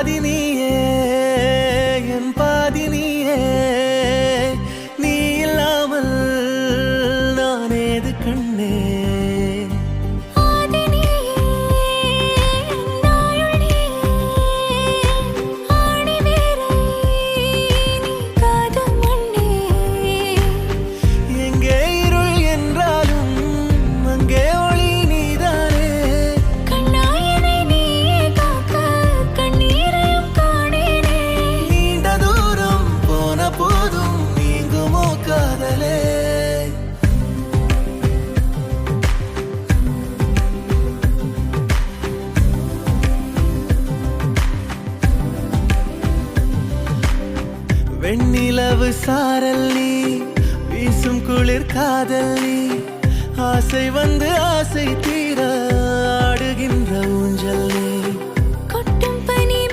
பாதி நீயே என் பாதி நீயே நீ இல்லாமல் நான் ஏது கண்ணே வெண்ணிலவு சாரல் நீ வீசும் குளிர் காதல் நீ ஆசை வந்து ஆசை தீர ஆடுகின்ற ஊஞ்சல்